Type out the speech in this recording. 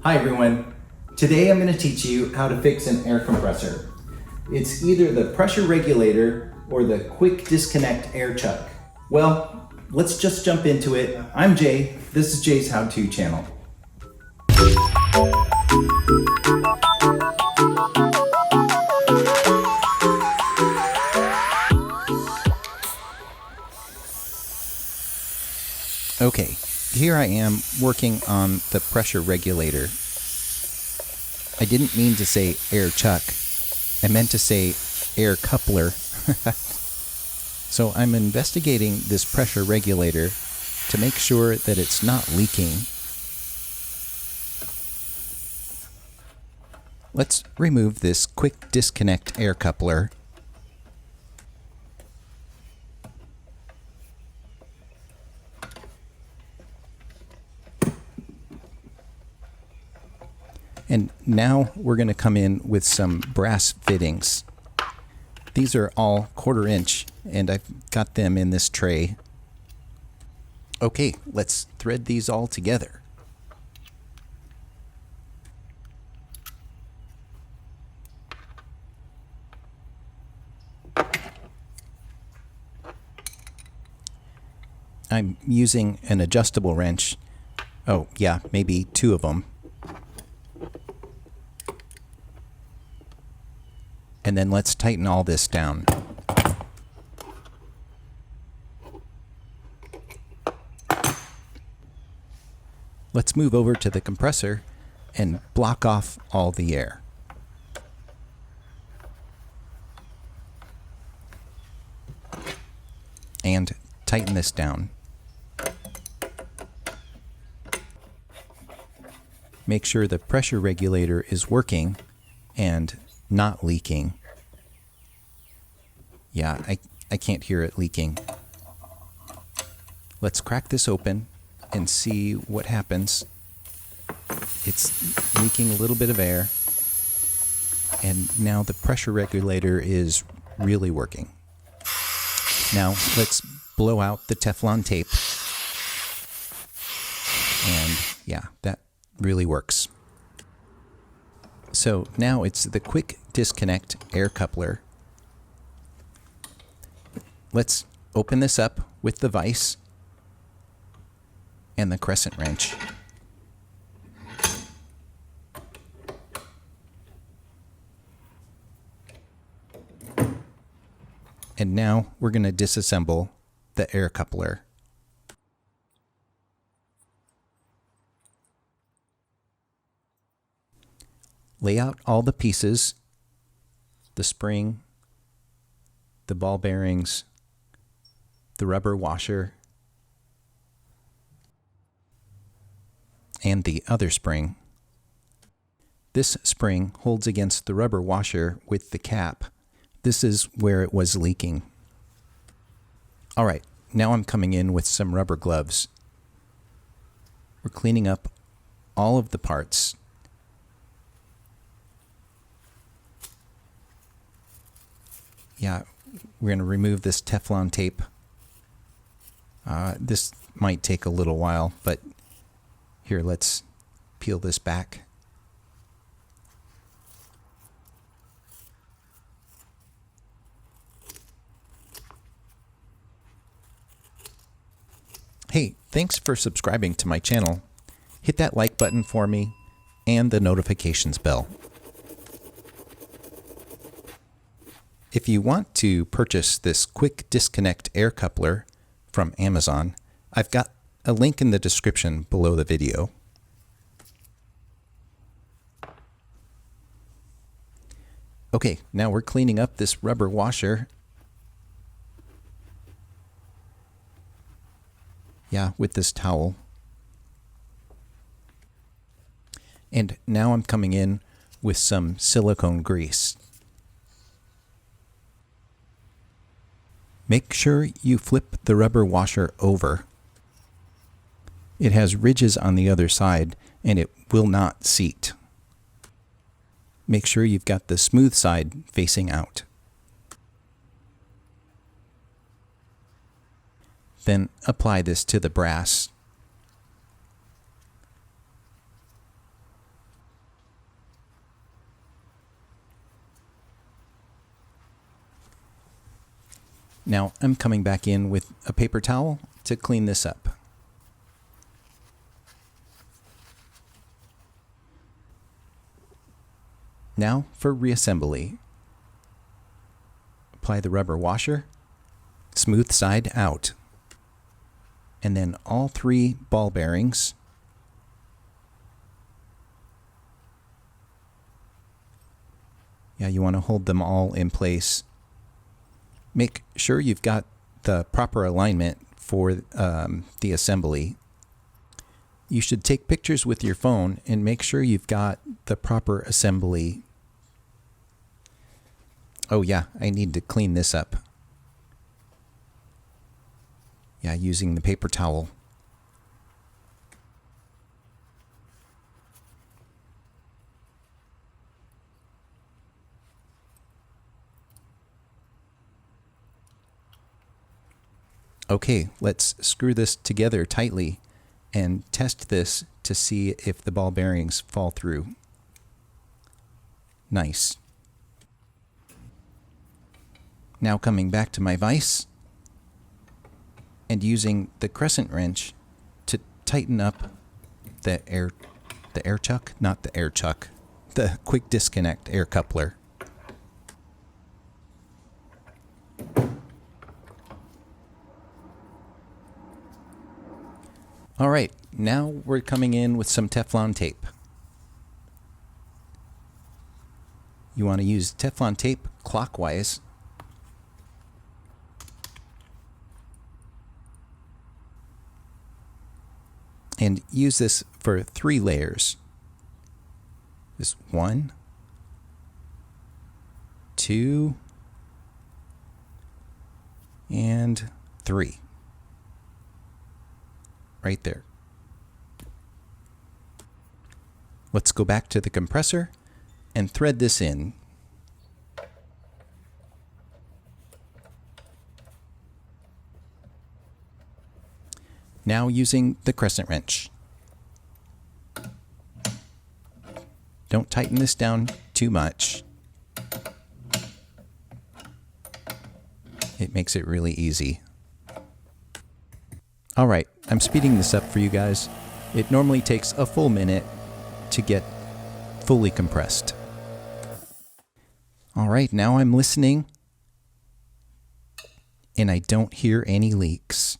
Hi everyone. Today I'm going to teach you how to fix an air compressor. It's either the pressure regulator or the quick disconnect air chuck. Well, let's just jump into it. I'm Jay. This is Jay's How-To channel. Okay, here I am working on the pressure regulator. I didn't mean to say air chuck. I meant to say air coupler. So I'm investigating this pressure regulator to make sure that it's not leaking. Let's remove this quick disconnect air coupler. And now we're going to come in with some brass fittings. These are all 1/4 inch, and I've got them in this tray. Okay, let's thread these all together. I'm using an adjustable wrench. Oh, yeah, maybe 2 of them. And then let's tighten all this down. Let's move over to the compressor and block off all the air. And tighten this down. Make sure the pressure regulator is working and not leaking. Yeah, I can't hear it leaking. Let's crack this open and see what happens. It's leaking a little bit of air, and now the pressure regulator is really working. Now let's blow out the Teflon tape. And yeah, that really works. So now it's the quick disconnect air coupler. Let's open this up with the vise and the crescent wrench. And now we're going to disassemble the air coupler. Lay out all the pieces, the spring, the ball bearings, the rubber washer, and the other spring. This spring holds against the rubber washer with the cap. This is where it was leaking. All right, now I'm coming in with some rubber gloves. We're cleaning up all of the parts. Yeah, we're going to remove this Teflon tape. This might take a little while, but here, let's peel this back. Hey, thanks for subscribing to my channel. Hit that like button for me and the notifications bell. If you want to purchase this quick disconnect air coupler from Amazon, I've got a link in the description below the video. Okay, now we're cleaning up this rubber washer. Yeah, with this towel. And now I'm coming in with some silicone grease. Make sure you flip the rubber washer over. It has ridges on the other side, and it will not seat. Make sure you've got the smooth side facing out. Then apply this to the brass. Now I'm coming back in with a paper towel to clean this up. Now for reassembly. Apply the rubber washer, smooth side out, and then all 3 ball bearings. Yeah, you want to hold them all in place. Make sure you've got the proper alignment for the assembly. You should take pictures with your phone and make sure you've got the proper assembly. Oh yeah, I need to clean this up. Yeah, using the paper towel. Okay, let's screw this together tightly and test this to see if the ball bearings fall through. Nice. Now coming back to my vise and using the crescent wrench to tighten up the air chuck, not the air chuck, the quick disconnect air coupler. All right, now we're coming in with some Teflon tape. You want to use Teflon tape clockwise. And use this for 3 layers. Just 1, 2, and 3. Right there. Let's go back to the compressor and thread this in. Now using the crescent wrench. Don't tighten this down too much. It makes it really easy. All right, I'm speeding this up for you guys. It normally takes a full minute to get fully compressed. All right, now I'm listening and I don't hear any leaks.